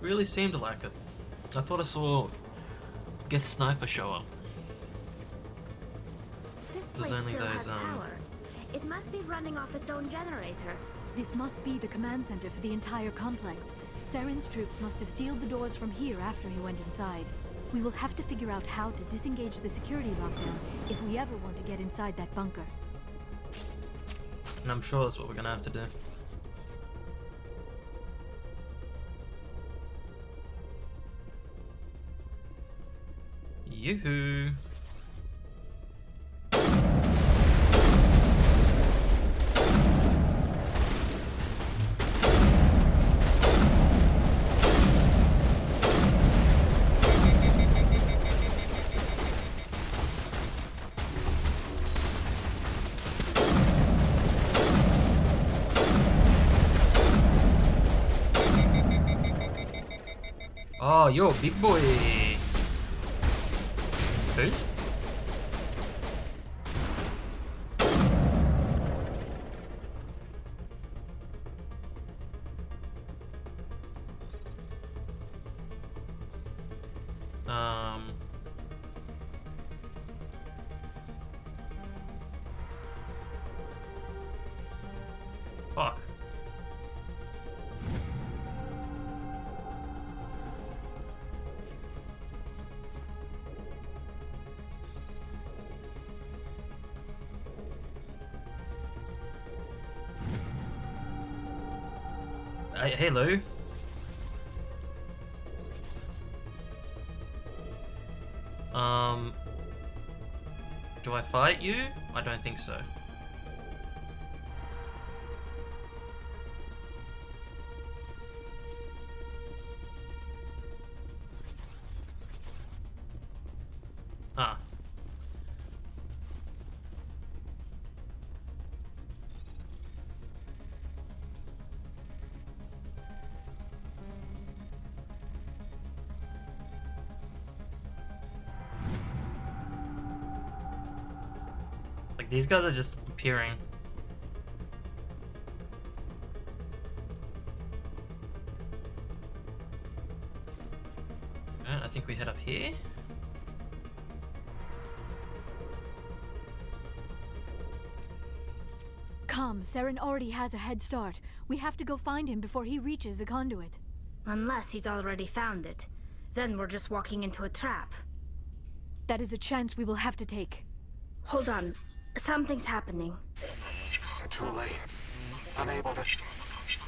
Really seemed like it. I thought I saw Geth Sniper show up. This There's place only still those, has power. It must be running off its own generator. This must be the command center for the entire complex. Saren's troops must have sealed the doors from here after he went inside. We will have to figure out how to disengage the security lockdown if we ever want to get inside that bunker. And I'm sure that's what we're gonna have to do. Yoo-hoo! Oh, yo, big boy! Who? Fuck. Hey, Lou. Do I fight you? I don't think so. Ah. Like, these guys are just appearing. Alright, I think we head up here. Come, Saren already has a head start. We have to go find him before he reaches the conduit. Unless he's already found it. Then we're just walking into a trap. That is a chance we will have to take. Hold on. Something's happening. Too late. Unable to...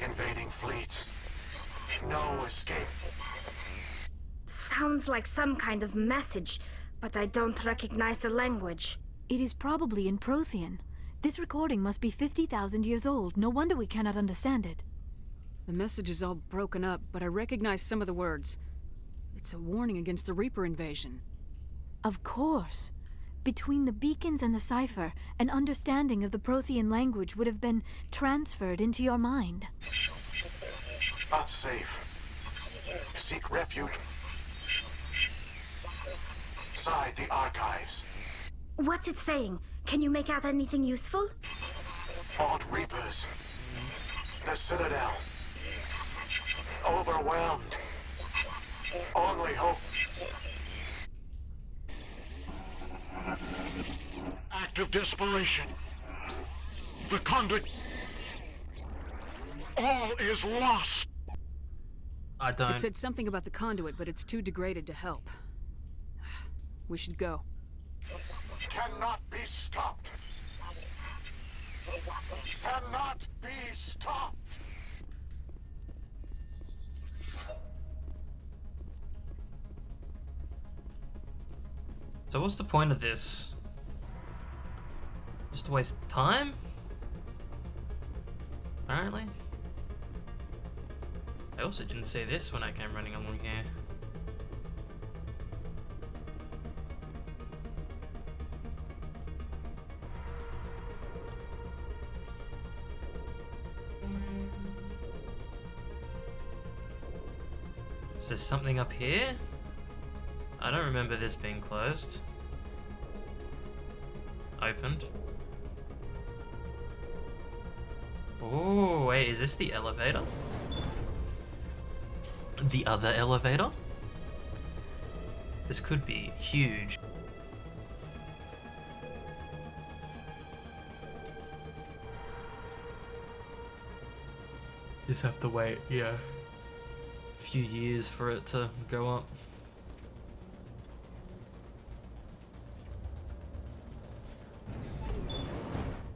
Invading fleets. No escape. Sounds like some kind of message, but I don't recognize the language. It is probably in Prothean. This recording must be 50,000 years old. No wonder we cannot understand it. The message is all broken up, but I recognize some of the words. It's a warning against the Reaper invasion. Of course. Between the beacons and the cipher, an understanding of the Prothean language would have been transferred into your mind. Not safe. Seek refuge. Inside the archives. What's it saying? Can you make out anything useful? Fought Reapers. The Citadel. Overwhelmed. Only hope. Act of desperation. The conduit. All is lost. I don't. It said something about the conduit, but it's too degraded to help. We should go. Cannot be stopped. Cannot be stopped. So what's the point of this? Just to waste time? Apparently. I also didn't see this when I came running along here. Is there something up here? I don't remember this being closed. Opened. Oh, wait, is this the elevator? the other elevator? This could be huge. Just have to wait, yeah, a few years for it to go up.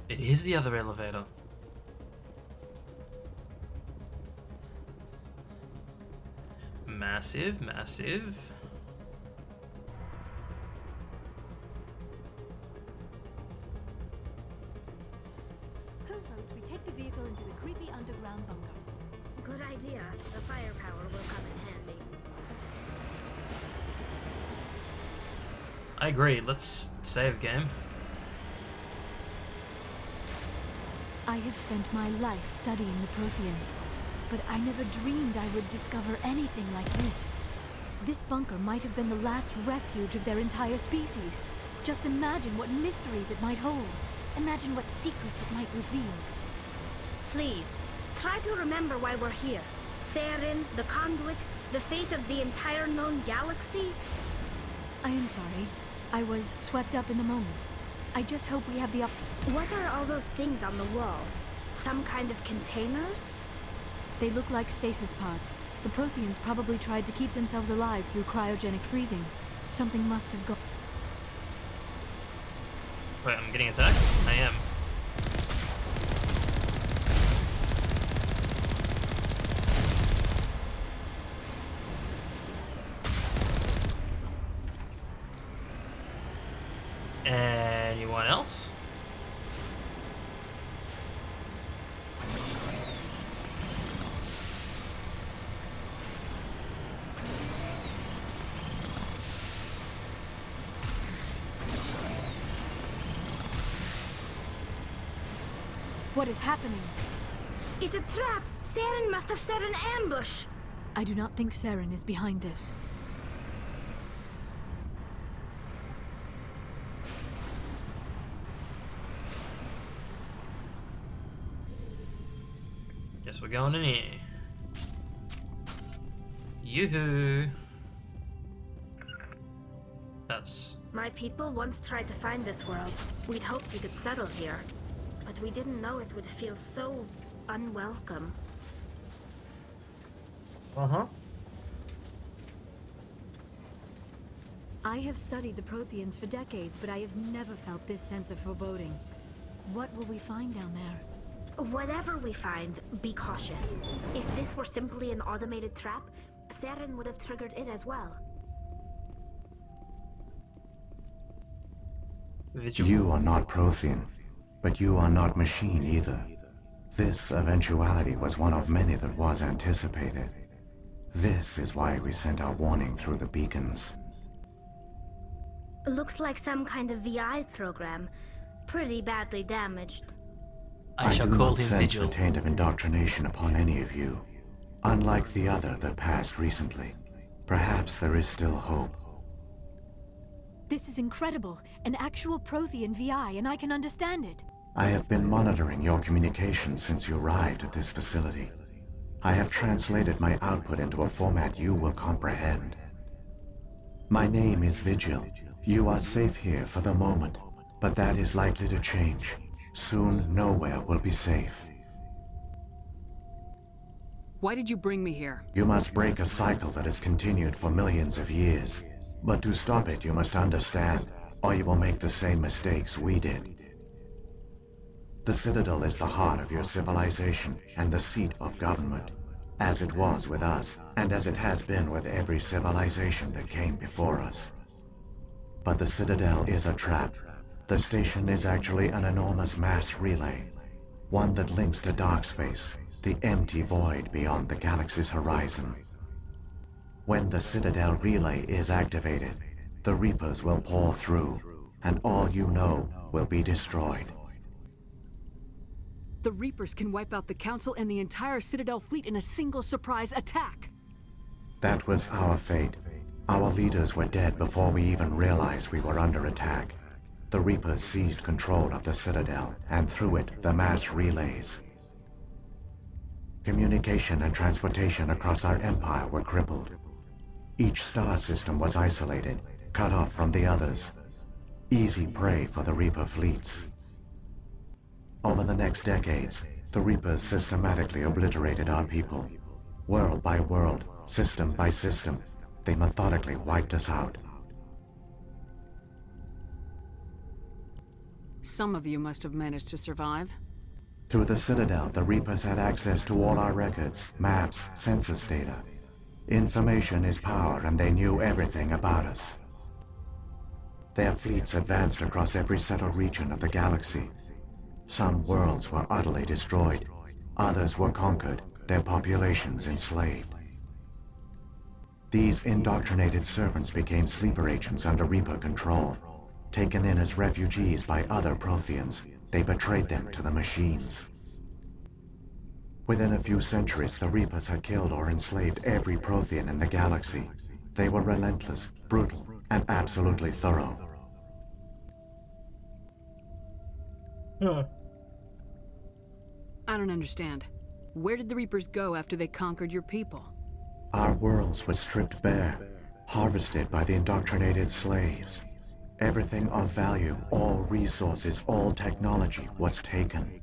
It is the other elevator. Massive, massive. Who votes we take the vehicle into the creepy underground bunker? Good idea. The firepower will come in handy. I agree, let's save game. I have spent my life studying the Protheans, but I never dreamed I would discover anything like this. This bunker might have been the last refuge of their entire species. Just imagine what mysteries it might hold. Imagine what secrets it might reveal. Please, try to remember why we're here. Saren, the conduit, the fate of the entire known galaxy. I am sorry. I was swept up in the moment. I just hope we have the What are all those things on the wall? Some kind of containers? They look like stasis pods. The Protheans probably tried to keep themselves alive through cryogenic freezing. Something must have gone. Wait, I'm getting attacked? I am. Anyone else? What is happening? It's a trap! Saren must have set an ambush! I do not think Saren is behind this. Guess we're going in here. Yoo-hoo! That's... My people once tried to find this world. We'd hoped we could settle here. But we didn't know it would feel so unwelcome. Uh-huh. I have studied the Protheans for decades, but I have never felt this sense of foreboding. What will we find down there? Whatever we find, be cautious. If this were simply an automated trap, Saren would have triggered it as well. You are not Prothean, but you are not machine either. This eventuality was one of many that was anticipated. This is why we sent our warning through the beacons. Looks like some kind of VI program. Pretty badly damaged. I shall do call not him sense Vigil. the taint of indoctrination upon any of you. Unlike the other that passed recently. Perhaps there is still hope. This is incredible. An actual Prothean VI, and I can understand it. I have been monitoring your communications since you arrived at this facility. I have translated my output into a format you will comprehend. My name is Vigil. You are safe here for the moment, but that is likely to change. Soon, nowhere will be safe. Why did you bring me here? You must break a cycle that has continued for millions of years. But to stop it, you must understand, or you will make the same mistakes we did. The Citadel is the heart of your civilization and the seat of government, as it was with us, and as it has been with every civilization that came before us. But the Citadel is a trap. The station is actually an enormous mass relay, one that links to dark space, the empty void beyond the galaxy's horizon. When the Citadel relay is activated, the Reapers will pour through, and all you know will be destroyed. The Reapers can wipe out the Council and the entire Citadel fleet in a single surprise attack. That was our fate. Our leaders were dead before we even realized we were under attack. The Reapers seized control of the Citadel, and through it, the mass relays. Communication and transportation across our empire were crippled. Each star system was isolated, cut off from the others. Easy prey for the Reaper fleets. Over the next decades, the Reapers systematically obliterated our people. World by world, system by system, they methodically wiped us out. Some of you must have managed to survive. Through the Citadel, the Reapers had access to all our records, maps, census data. Information is power, and they knew everything about us. Their fleets advanced across every settled region of the galaxy. Some worlds were utterly destroyed. Others were conquered, their populations enslaved. These indoctrinated servants became sleeper agents under Reaper control. Taken in as refugees by other Protheans, they betrayed them to the machines. Within a few centuries, the Reapers had killed or enslaved every Prothean in the galaxy. They were relentless, brutal, and absolutely thorough. I don't understand. Where did the Reapers go after they conquered your people? Our worlds were stripped bare, harvested by the indoctrinated slaves. Everything of value, all resources, all technology was taken.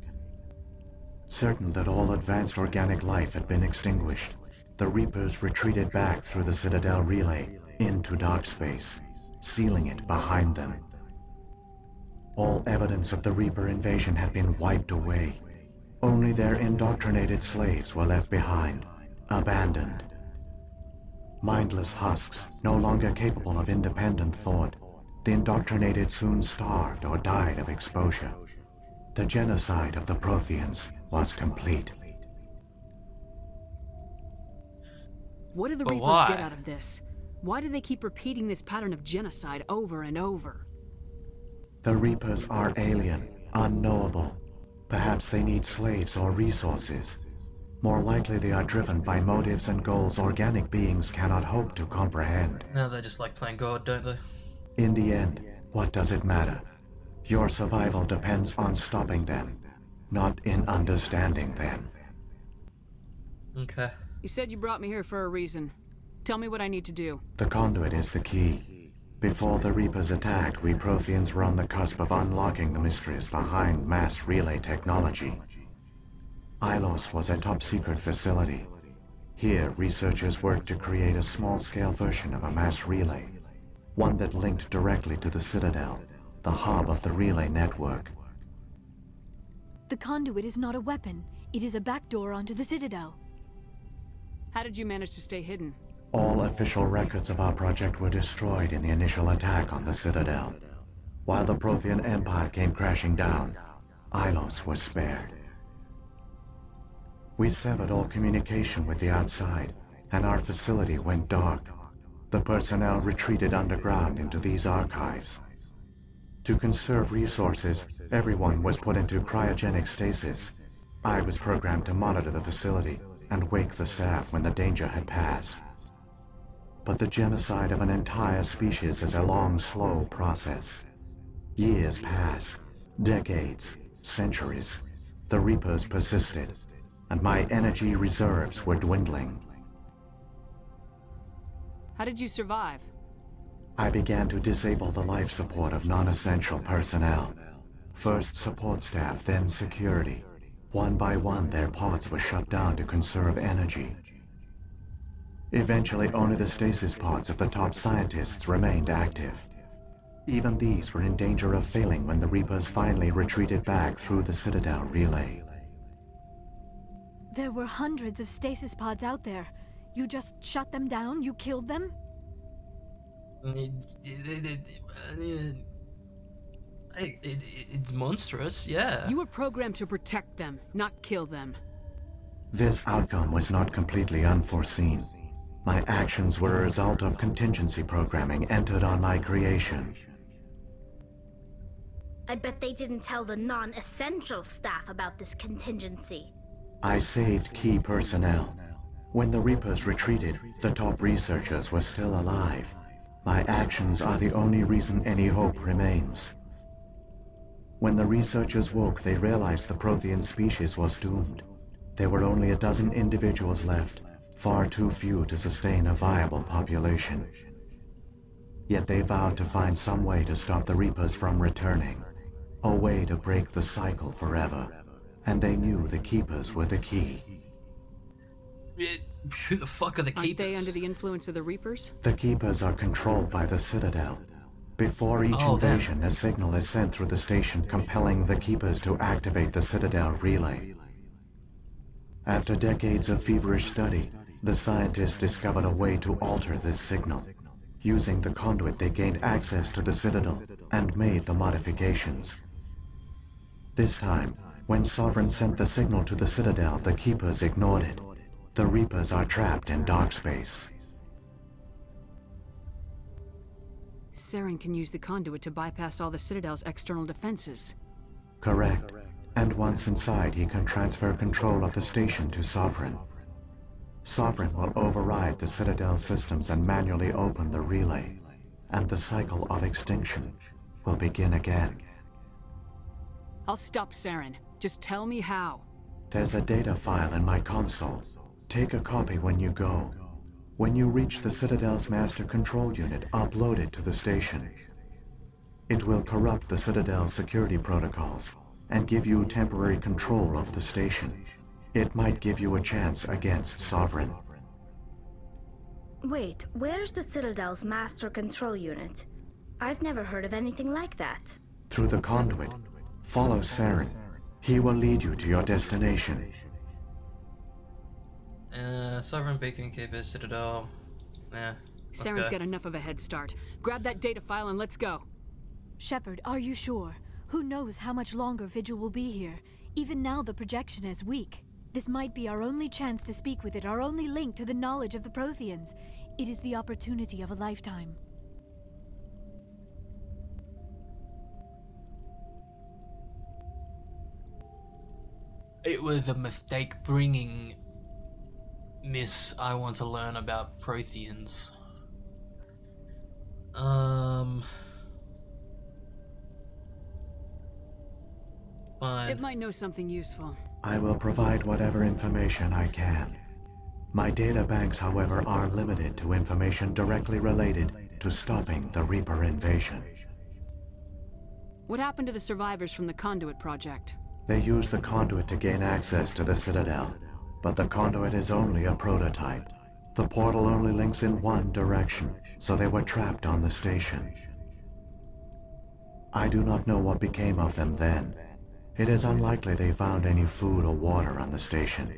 Certain that all advanced organic life had been extinguished, the Reapers retreated back through the Citadel relay into dark space, sealing it behind them. All evidence of the Reaper invasion had been wiped away. Only their indoctrinated slaves were left behind, abandoned. Mindless husks, no longer capable of independent thought, the indoctrinated soon starved or died of exposure. The genocide of the Protheans was complete. What do the But Reapers why? get out of this? Why do they keep repeating this pattern of genocide over and over? The Reapers are alien, unknowable. Perhaps they need slaves or resources. More likely they are driven by motives and goals organic beings cannot hope to comprehend. Now they just like playing God, don't they? In the end, what does it matter? Your survival depends on stopping them, not in understanding them. Okay. You said you brought me here for a reason. Tell me what I need to do. The conduit is the key. Before the Reapers attacked, we Protheans were on the cusp of unlocking the mysteries behind mass relay technology. Ilos was a top-secret facility. Here, researchers worked to create a small-scale version of a mass relay, one that linked directly to the Citadel, the hub of the relay network. The conduit is not a weapon. It is a backdoor onto the Citadel. How did you manage to stay hidden? All official records of our project were destroyed in the initial attack on the Citadel. While the Prothean Empire came crashing down, Ilos was spared. We severed all communication with the outside, and our facility went dark. The personnel retreated underground into these archives. To conserve resources, everyone was put into cryogenic stasis. I was programmed to monitor the facility and wake the staff when the danger had passed. But the genocide of an entire species is a long, slow process. Years passed, decades, centuries. The Reapers persisted, and my energy reserves were dwindling. How did you survive? I began to disable the life support of non-essential personnel. First support staff, then security. One by one, their pods were shut down to conserve energy. Eventually, only the stasis pods of the top scientists remained active. Even these were in danger of failing when the Reapers finally retreated back through the Citadel relay. There were hundreds of stasis pods out there. You just shut them down? You killed them? It's monstrous, yeah. You were programmed to protect them, not kill them. This outcome was not completely unforeseen. My actions were a result of contingency programming entered on my creation. I bet they didn't tell the non-essential staff about this contingency. I saved key personnel. When the Reapers retreated, the top researchers were still alive. My actions are the only reason any hope remains. When the researchers woke, they realized the Prothean species was doomed. There were only a dozen individuals left, far too few to sustain a viable population. Yet they vowed to find some way to stop the Reapers from returning, a way to break the cycle forever, and they knew the Keepers were the key. Who the fuck are the Aren't Keepers? they under the influence of the Reapers? The Keepers are controlled by the Citadel. Before each invasion, a signal is sent through the station compelling the Keepers to activate the Citadel relay. After decades of feverish study, the scientists discovered a way to alter this signal. Using the conduit, they gained access to the Citadel and made the modifications. This time, when Sovereign sent the signal to the Citadel, the Keepers ignored it. The Reapers are trapped in dark space. Saren can use the conduit to bypass all the Citadel's external defenses. Correct. And once inside, he can transfer control of the station to Sovereign. Sovereign will override the Citadel systems and manually open the relay, and the cycle of extinction will begin again. I'll stop Saren. Just tell me how. There's a data file in my console. Take a copy when you go. When you reach the Citadel's master control unit, upload it to the station. It will corrupt the Citadel's security protocols and give you temporary control of the station. It might give you a chance against Sovereign. Wait, where's the Citadel's master control unit? I've never heard of anything like that. Through the conduit, follow Saren. He will lead you to your destination. Sovereign Beacon Keepers, Citadel. Saren's got enough of a head start. Grab that data file and let's go. Shepard, are you sure? Who knows how much longer Vigil will be here? Even now the projection is weak. This might be our only chance to speak with it, our only link to the knowledge of the Protheans. It is the opportunity of a lifetime. It was a mistake bringing Miss I want to learn about Protheans. Fine. It might know something useful. I will provide whatever information I can. My data banks, however, are limited to information directly related to stopping the Reaper invasion. What happened to the survivors from the Conduit project? They used the conduit to gain access to the Citadel, but the conduit is only a prototype. The portal only links in one direction, so they were trapped on the station. I do not know what became of them then. It is unlikely they found any food or water on the station.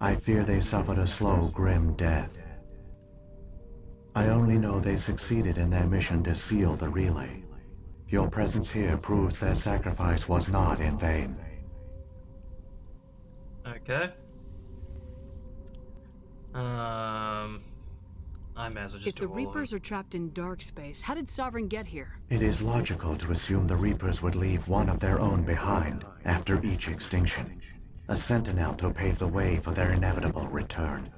I fear they suffered a slow, grim death. I only know they succeeded in their mission to seal the relay. Your presence here proves their sacrifice was not in vain. Okay. I may as well just If do the all of them. Reapers are trapped in dark space, how did Sovereign get here? It is logical to assume the Reapers would leave one of their own behind after each extinction, a sentinel to pave the way for their inevitable return.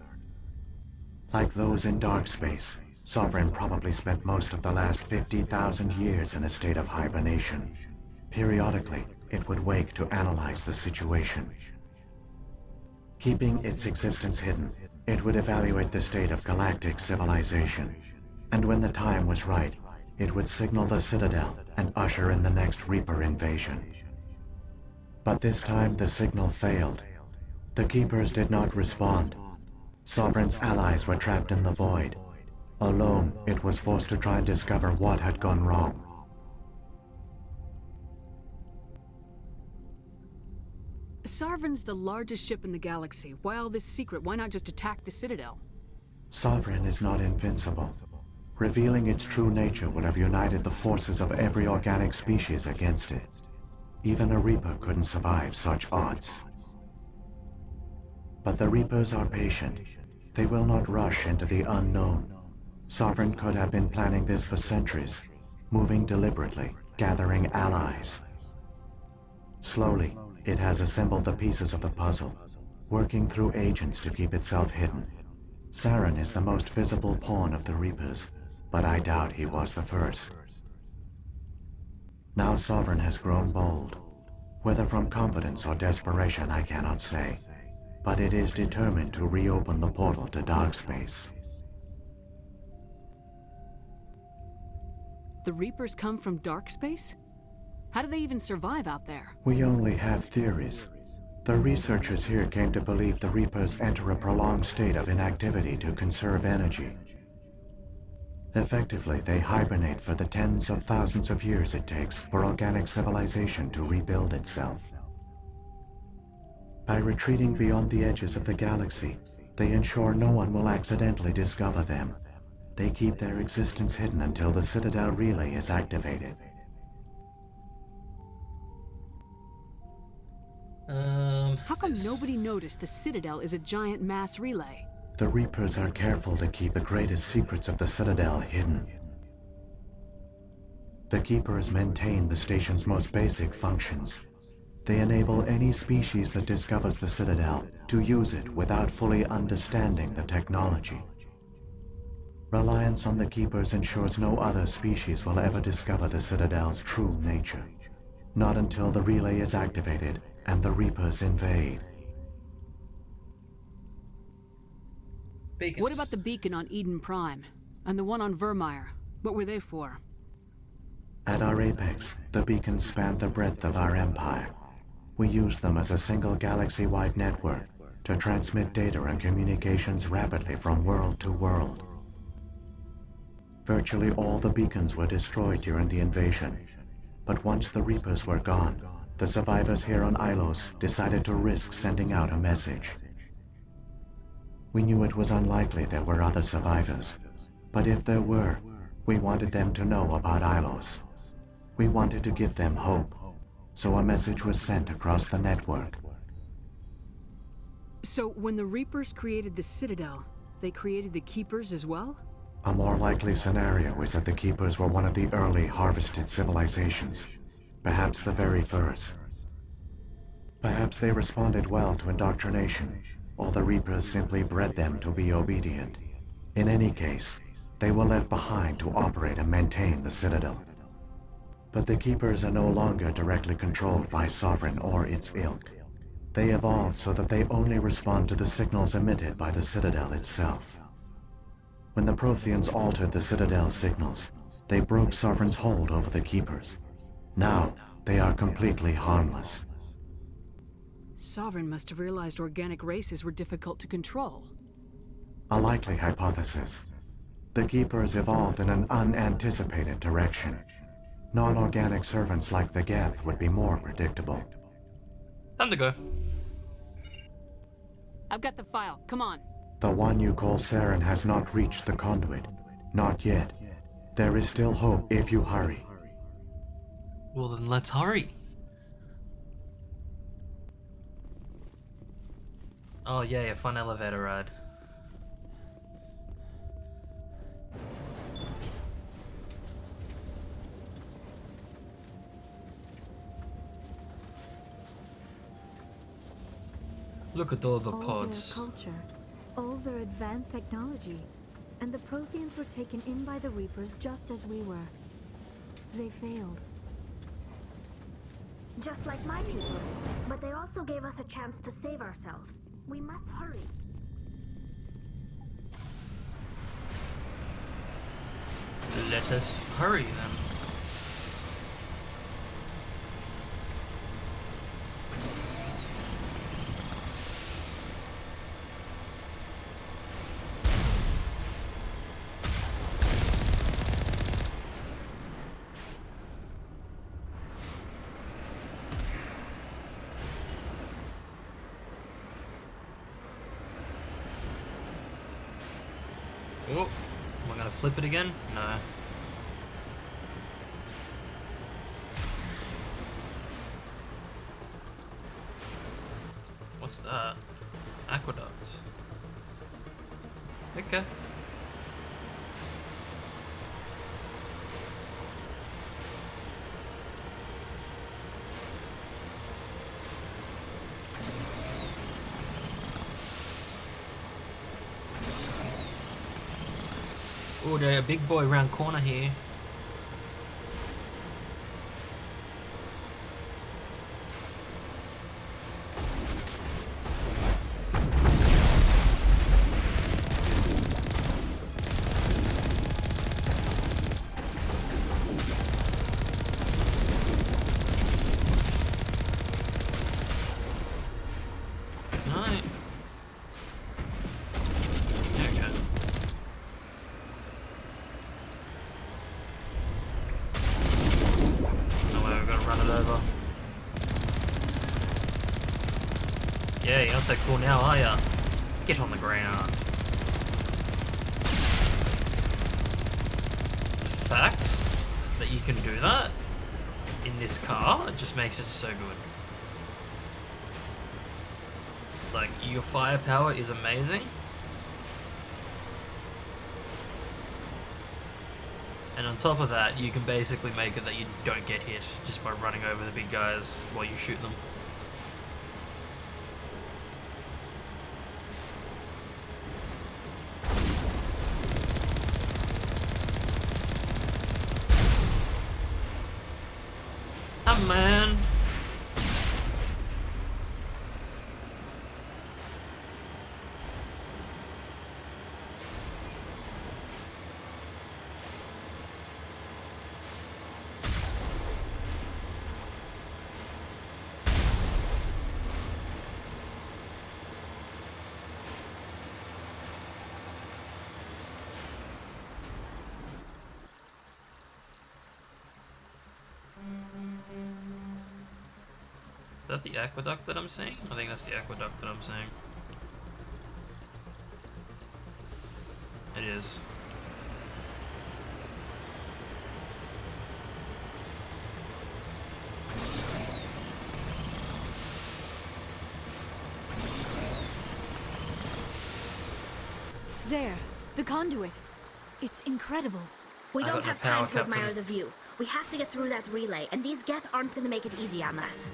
Like those in dark space, Sovereign probably spent most of the last 50,000 years in a state of hibernation. Periodically, it would wake to analyze the situation. Keeping its existence hidden, it would evaluate the state of galactic civilization. And when the time was right, it would signal the Citadel and usher in the next Reaper invasion. But this time the signal failed. The Keepers did not respond. Sovereign's allies were trapped in the void. Alone, it was forced to try and discover what had gone wrong. Sovereign's the largest ship in the galaxy. Why all this secret? Why not just attack the Citadel? Sovereign is not invincible. Revealing its true nature would have united the forces of every organic species against it. Even a Reaper couldn't survive such odds. But the Reapers are patient. They will not rush into the unknown. Sovereign could have been planning this for centuries, moving deliberately, gathering allies. Slowly, it has assembled the pieces of the puzzle, working through agents to keep itself hidden. Saren is the most visible pawn of the Reapers, but I doubt he was the first. Now Sovereign has grown bold. Whether from confidence or desperation, I cannot say. but it is determined to reopen the portal to dark space. The Reapers come from dark space? How do they even survive out there? We only have theories. The researchers here came to believe the Reapers enter a prolonged state of inactivity to conserve energy. Effectively, they hibernate for the tens of thousands of years it takes for organic civilization to rebuild itself. By retreating beyond the edges of the galaxy, they ensure no one will accidentally discover them. They keep their existence hidden until the Citadel relay is activated. How come nobody noticed the Citadel is a giant mass relay? The Reapers are careful to keep the greatest secrets of the Citadel hidden. The Keepers maintain the station's most basic functions. They enable any species that discovers the Citadel to use it without fully understanding the technology. Reliance on the Keepers ensures no other species will ever discover the Citadel's true nature. Not until the relay is activated and the Reapers invade. Beacons. What about the beacon on Eden Prime? And the one on Vermeer? What were they for? At our apex, the beacons span the breadth of our empire. We use them as a single galaxy-wide network to transmit data and communications rapidly from world to world. Virtually all the beacons were destroyed during the invasion, but once the Reapers were gone, the survivors here on Ilos decided to risk sending out a message. We knew it was unlikely there were other survivors, but if there were, we wanted them to know about Ilos. We wanted to give them hope, so a message was sent across the network. So when the Reapers created the Citadel, they created the Keepers as well? A more likely scenario is that the Keepers were one of the early harvested civilizations, perhaps the very first. Perhaps they responded well to indoctrination, or the Reapers simply bred them to be obedient. In any case, they were left behind to operate and maintain the Citadel. But the Keepers are no longer directly controlled by Sovereign or its ilk. They evolved so that they only respond to the signals emitted by the Citadel itself. When the Protheans altered the Citadel's signals, they broke Sovereign's hold over the Keepers. Now, they are completely harmless. Sovereign must have realized organic races were difficult to control. A likely hypothesis. The Keepers evolved in an unanticipated direction. Non-organic servants like the Geth would be more predictable. Time to go. I've got the file, come on. The one you call Saren has not reached the conduit. Not yet. There is still hope if you hurry. Well then let's hurry. Oh yeah, a fun elevator ride. Look at all the All pods. their culture, all their advanced technology, and the Protheans were taken in by the Reapers just as we were. They failed. Just like my people. But they also gave us a chance to save ourselves. We must hurry. Let us hurry then. Oh, am I gonna flip it again? No. What's that? Aqueducts. Okay. Oh, there's a big boy round corner here. Hey, not so cool now, are ya? Get on the ground. The fact that you can do that in this car, it just makes it so good. Like, your firepower is amazing. And on top of that, you can basically make it that you don't get hit just by running over the big guys while you shoot them. Ah, man. Is that the aqueduct that I'm seeing? I think that's the aqueduct that I'm seeing. It is. There, the conduit. It's incredible. We I don't got no have time power, to admire Captain. the view. We have to get through that relay, and these Geth aren't gonna make it easy on us.